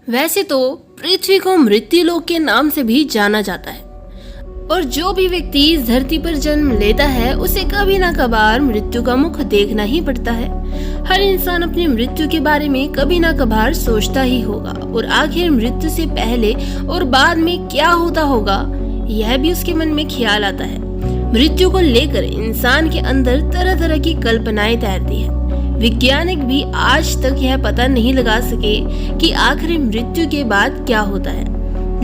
वैसे तो पृथ्वी को मृत्यु लोक के नाम से भी जाना जाता है और जो भी व्यक्ति इस धरती पर जन्म लेता है उसे कभी ना कभार मृत्यु का मुख देखना ही पड़ता है। हर इंसान अपनी मृत्यु के बारे में कभी ना कभार सोचता ही होगा और आखिर मृत्यु से पहले और बाद में क्या होता होगा यह भी उसके मन में ख्याल आता है। मृत्यु को लेकर इंसान के अंदर तरह तरह की कल्पनाएं तैरती है। वैज्ञानिक भी आज तक यह पता नहीं लगा सके कि आखिर मृत्यु के बाद क्या होता है,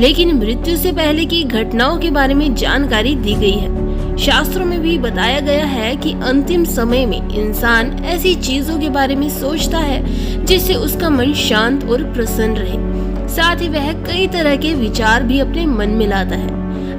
लेकिन मृत्यु से पहले की घटनाओं के बारे में जानकारी दी गई है। शास्त्रों में भी बताया गया है कि अंतिम समय में इंसान ऐसी चीजों के बारे में सोचता है जिससे उसका मन शांत और प्रसन्न रहे। साथ ही वह कई तरह के विचार भी अपने मन में लाता है।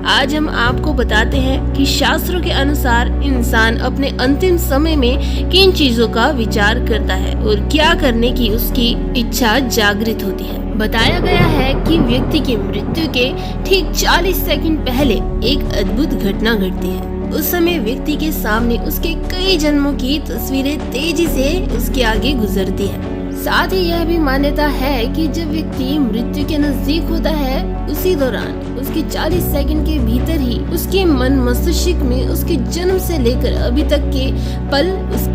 आज हम आपको बताते हैं कि शास्त्रों के अनुसार इंसान अपने अंतिम समय में किन चीजों का विचार करता है और क्या करने की उसकी इच्छा जागृत होती है। बताया गया है कि व्यक्ति की मृत्यु के ठीक 40 सेकंड पहले एक अद्भुत घटना घटती है। उस समय व्यक्ति के सामने उसके कई जन्मों की तस्वीरें तेजी से उसके आगे गुजरती है। साथ ही यह भी मान्यता है कि जब व्यक्ति मृत्यु के नजदीक होता है उसी दौरान उसके 40 सेकंड के भीतर ही उसके मन मस्तिष्क में उसके जन्म से लेकर अभी तक के पल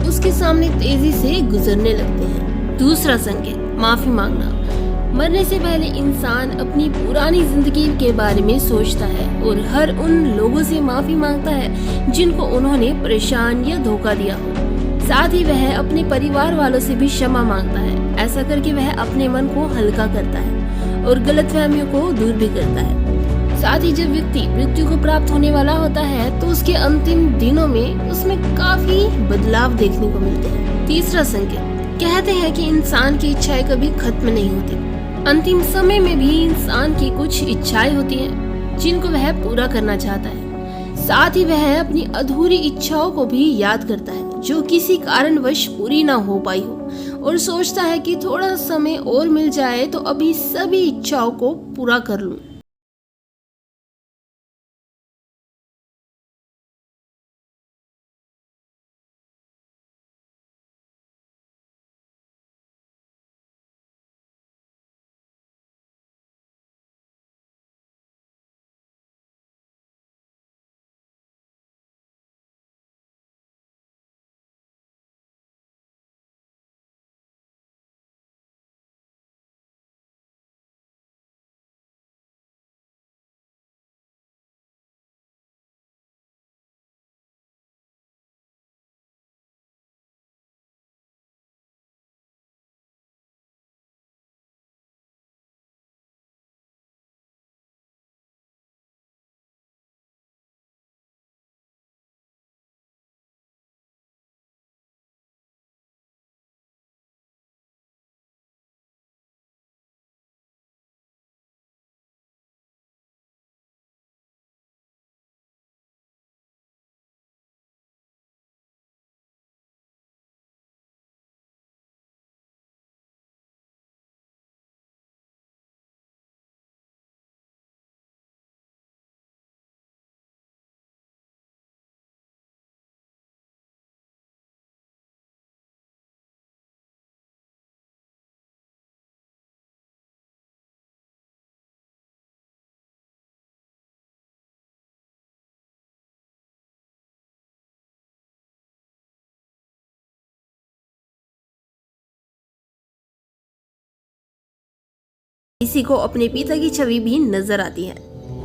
उसके सामने तेजी से गुजरने लगते हैं। दूसरा संकेत, माफी मांगना। मरने से पहले इंसान अपनी पुरानी जिंदगी के बारे में सोचता है और हर उन लोगों से माफी मांगता है जिनको उन्होंने परेशान या धोखा दिया हो। साथ ही वह अपने परिवार वालों से भी क्षमा मांगता है। ऐसा करके वह अपने मन को हल्का करता है और गलतफहमियों को दूर भी करता है। साथ ही जब व्यक्ति मृत्यु को प्राप्त होने वाला होता है तो उसके अंतिम दिनों में उसमें काफी बदलाव देखने को मिलते हैं। तीसरा संकेत, कहते हैं कि इंसान की इच्छाएं कभी खत्म नहीं होती। अंतिम समय में भी इंसान की कुछ इच्छाएं होती हैं जिनको वह पूरा करना चाहता है। साथ ही वह अपनी अधूरी इच्छाओं को भी याद करता है जो किसी कारणवश पूरी ना हो पाई हो और सोचता है कि थोड़ा समय और मिल जाए तो अभी सभी इच्छाओं को पूरा कर लूं। किसी को अपने पिता की छवि भी नजर आती है,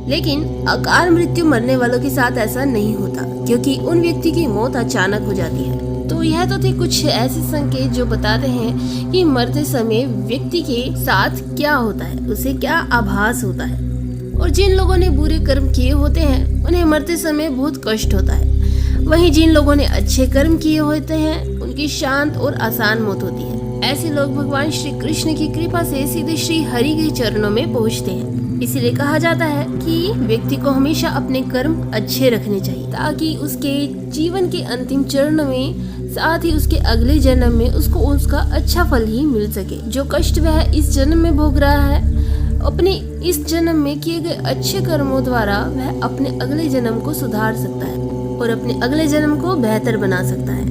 लेकिन अकाल मृत्यु मरने वालों के साथ ऐसा नहीं होता क्योंकि उन व्यक्ति की मौत अचानक हो जाती है। तो यह तो थे कुछ ऐसे संकेत जो बताते हैं कि मरते समय व्यक्ति के साथ क्या होता है, उसे क्या आभास होता है। और जिन लोगों ने बुरे कर्म किए होते हैं उन्हें मरते समय बहुत कष्ट होता है। वहीं जिन लोगों ने अच्छे कर्म किए होते हैं उनकी शांत और आसान मौत होती है। ऐसे लोग भगवान श्री कृष्ण की कृपा से सीधे श्री हरि के चरणों में पहुंचते हैं। इसीलिए कहा जाता है कि व्यक्ति को हमेशा अपने कर्म अच्छे रखने चाहिए ताकि उसके जीवन के अंतिम चरणों में साथ ही उसके अगले जन्म में उसको उसका अच्छा फल ही मिल सके। जो कष्ट वह इस जन्म में भोग रहा है अपने इस जन्म में किए गए अच्छे कर्मों द्वारा वह अपने अगले जन्म को सुधार सकता है और अपने अगले जन्म को बेहतर बना सकता है।